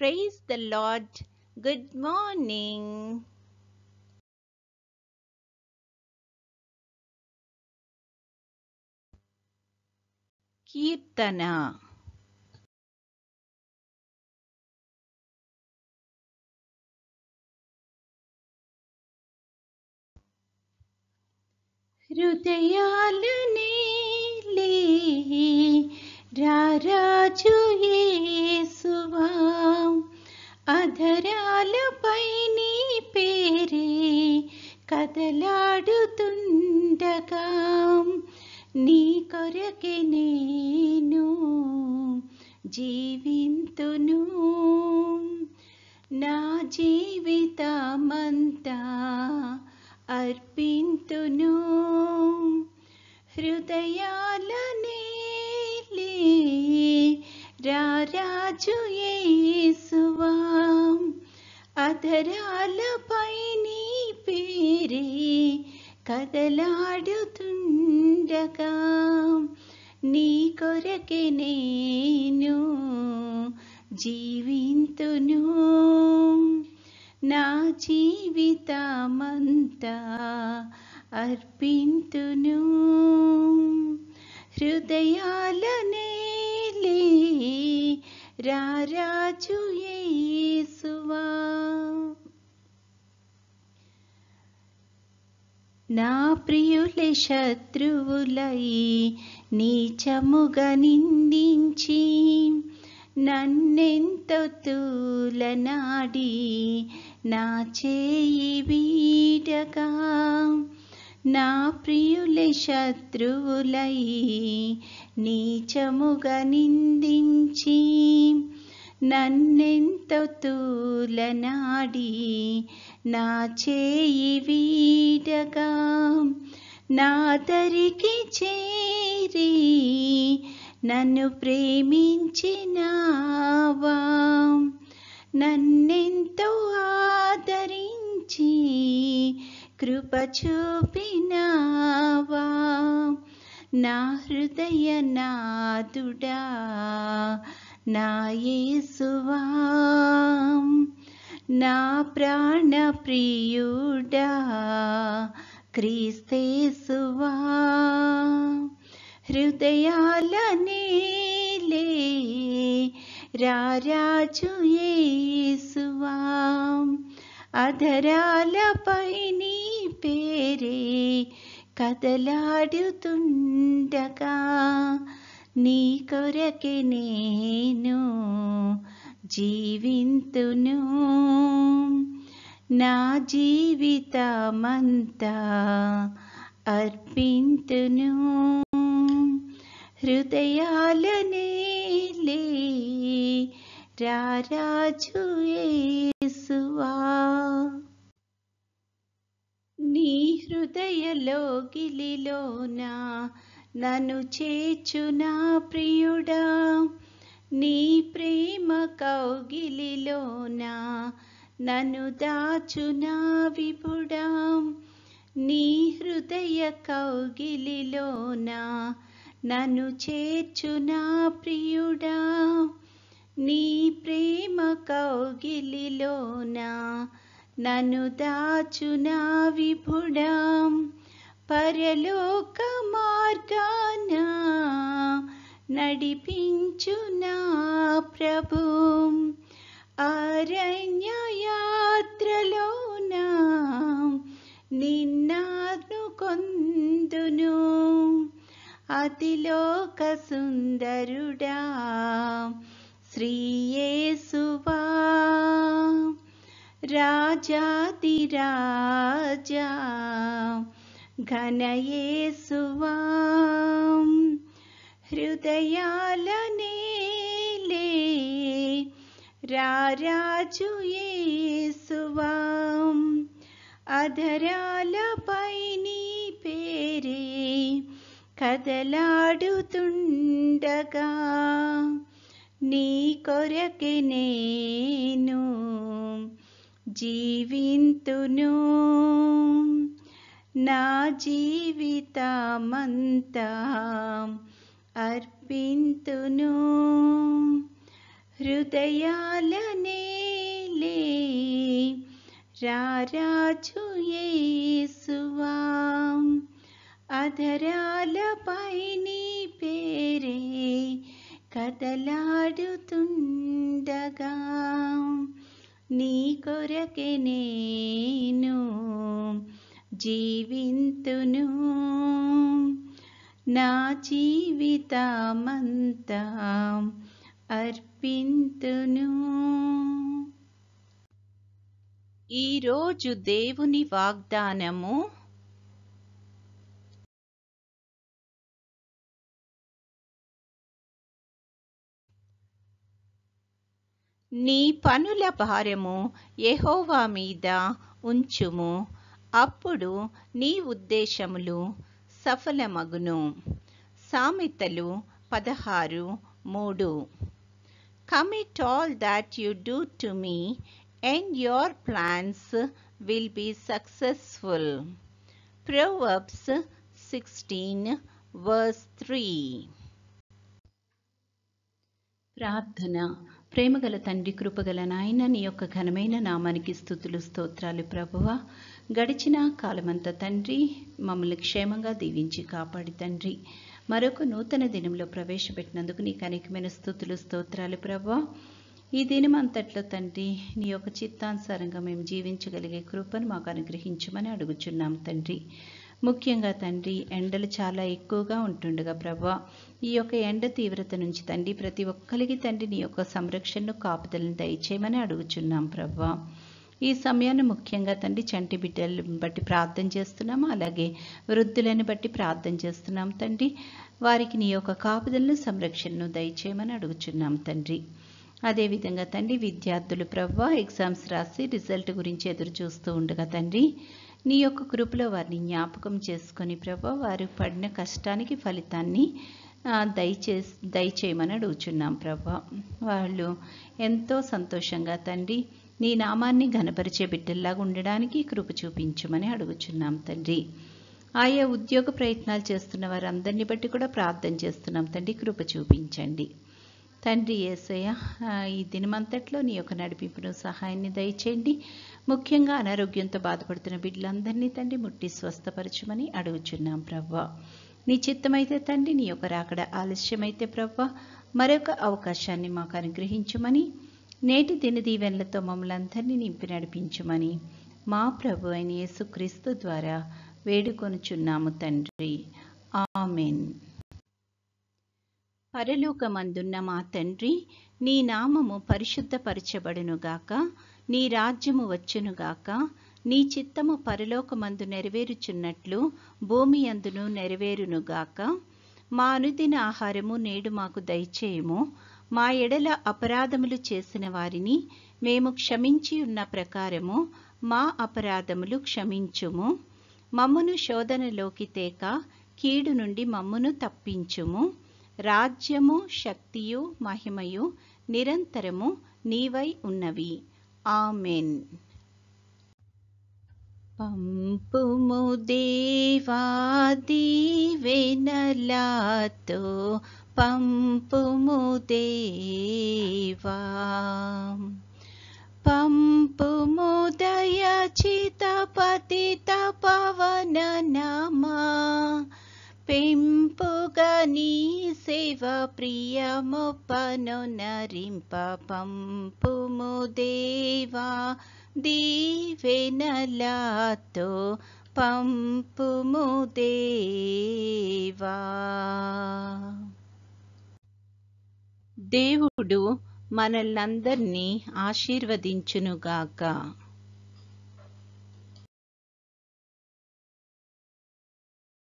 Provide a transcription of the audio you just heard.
Praise the Lord. Good morning. Kirtana. హృదయాలనే రారాజు యేసువా, అధరాలపై నీ పేరే కదలాడుతుండగా, నీ కొరకే నేను జీవింతును. నా జీవితమంతా అర్పింతును. హృదయాలనే రారాజు యేసువా, అధరాలపై నీ పేరే కదలాడుతుండగా, నీ కొరకే నేను జీవింతును. నా జీవితమంతా అర్పింతును. హృదయాలనే రారాజు యేసువా. నా ప్రియులే శత్రువులై నీచముగా నిందించి, నన్నెంతో తూలనాడి నా చేయి వీడగా, నా ప్రియులే శత్రువులై నీచముగా నిందించి, నన్నెంతో తూలనాడి నా చేయి వీడగా, నా దరికి చేరి నన్ను ప్రేమించినావా, నన్నెంతో ఆదరించి కృప చూపినావా. నా హృదయ నాదుడా నా యేసువా, నా ప్రాణ ప్రియుడా క్రీస్తేసువా. హృదయాలనే రారాజు యేసువా, అధరాలపై నీ పేరే కదలాడుతుండగా, నీ కొరకే నేను జీవింతును. నా జీవితమంతా అర్పింతును. హృదయాలనే రారాజు యేసువా. నీ హృదయలోగిలిలోన నన్ను చేర్చునా ప్రియుడా, నీ ప్రేమ కౌగిలిలోన నన్ను దాచునా విభుడా. నీ హృదయ కౌగిలిలోన నన్ను చేర్చునా ప్రియుడా, నీ ప్రేమ కౌగిలిలోన నన్ను దాచునా విభుడా. పరలోక మార్గాన నడిపించునా ప్రభు, అరణ్య యాత్రలోన నిన్ను కొందును. అతిలోక సుందరుడా శ్రీ యేసువా, రాజాదిరాజా ఘన యేసువా. హృదయాలనే రారాజు యేసువా, అధరాలపై నీ పేరే కదలాడుతుండగా, నీ కొరకే నేను జీవింతును. నా జీవితమంతా అర్పింతును. హృదయాలనేలే రారాజు యేసువా, అధరాలపై నీ పేరే కదలాడుతుండగా, నీ కొరకే నేను జీవింతును, నా జీవితమంతా అర్పింతును. ఈరోజు దేవుని వాగ్దానము, నీ పనుల భారము యెహోవా మీద ఉంచుము, అప్పుడు నీ ఉద్దేశములు సఫలమగును. సామెతలు 16:3. Commit all that you do to me, and your plans will be successful. Proverbs 16:3. ప్రార్థన. ప్రేమగల తండ్రి, కృపగల నాయన, నీ యొక్క ఘనమైన నామానికి స్తుతులు స్తోత్రాలు ప్రభువా. గడిచిన కాలమంతా తండ్రి మమ్మల్ని క్షేమంగా దీవించి కాపాడి తండ్రి మరొక నూతన దినంలో ప్రవేశపెట్టినందుకు నీకు అనేకమైన స్తుతులు స్తోత్రాలు ప్రభువా. ఈ దినం అంతట్లో తండ్రి నీ యొక్క చిత్తానుసారంగా మేము జీవించగలిగే కృపను మాకు అనుగ్రహించమని అడుగుచున్నాం తండ్రి. ముఖ్యంగా తండ్రి ఎండలు చాలా ఎక్కువగా ఉంటుండగా ప్రభా, ఈ యొక్క ఎండ తీవ్రత నుంచి తండ్రి ప్రతి ఒక్కరికి తండ్రి నీ యొక్క సంరక్షణను కాపుదలను దయచేయమని అడుగుచున్నాం ప్రభా. ఈ సమయాన్ని ముఖ్యంగా తండ్రి చంటి బిడ్డలను బట్టి ప్రార్థన చేస్తున్నాము, అలాగే వృద్ధులను బట్టి ప్రార్థన చేస్తున్నాం తండ్రి. వారికి నీ యొక్క కాపుదలను సంరక్షణను దయచేయమని అడుగుచున్నాం తండ్రి. అదేవిధంగా తండ్రి విద్యార్థులు ప్రభా ఎగ్జామ్స్ రాసి రిజల్ట్ గురించి ఎదురు చూస్తూ ఉండగా తండ్రి నీ యొక్క కృపలో వారిని జ్ఞాపకం చేసుకొని ప్రభా వారు పడిన కష్టానికి ఫలితాన్ని దయచేయమని అడుగుచున్నాం ప్రభా. వాళ్ళు ఎంతో సంతోషంగా తండ్రి నీ నామాన్ని ఘనపరిచే బిడ్డల్లాగా ఉండడానికి కృప చూపించమని అడుగుచున్నాం తండ్రి. ఆయా ఉద్యోగ ప్రయత్నాలు చేస్తున్న వారందరినీ బట్టి కూడా ప్రార్థన చేస్తున్నాం తండ్రి, కృప చూపించండి తండ్రి. యేసయ్య, ఈ దినమంతట్లో నీ యొక్క నడిపింపును సహాయాన్ని దయచేయండి. ముఖ్యంగా అనారోగ్యంతో బాధపడుతున్న బిడ్డలందరినీ తండ్రి ముట్టి స్వస్థపరచమని అడుగుచున్నాం ప్రభా. నీ చిత్తమైతే తండ్రి నీ యొక్క రాకడ ఆలస్యమైతే ప్రభా మరొక అవకాశాన్ని మాకు అనుగ్రహించమని, నేటి దిన దీవెనలతో మమ్మల్ని అందరినీ నింపి నడిపించమని మా ప్రభు అయిన యేసుక్రీస్తు ద్వారా వేడుకొనుచున్నాము తండ్రి. ఆమెన్. పరలోకమందున్న మా తండ్రి, నీ నామము పరిశుద్ధపరచబడునుగాక, నీ రాజ్యము వచ్చునుగాక, నీ చిత్తము పరలోకమందు నెరవేరుచున్నట్లు భూమి అందును నెరవేరునుగాక. మా అనుదిన ఆహారము నేడు మాకు దయచేయము, మా ఎడల అపరాధములు చేసిన వారిని మేము క్షమించి ఉన్న ప్రకారము మా అపరాధములు క్షమించుము. మమ్మును శోధనలోకి తేక కీడు నుండి మమ్మును తప్పించుము. రాజ్యము, శక్తియు, మహిమయు నిరంతరము నీవై ఉన్నవి. ఆమెన్. పంపుము దేవా దీవెనలతో, పంపుము దేవా, పంపుము దయచిత పతిత పవన నామా, పెంపుగా నీ సేవ ప్రియమొప్పను నరింప. పంపుము దేవా దీవెనలతో, పంపుము దేవా. దేవుడు మనల్నందరినీ ఆశీర్వదించునుగాక.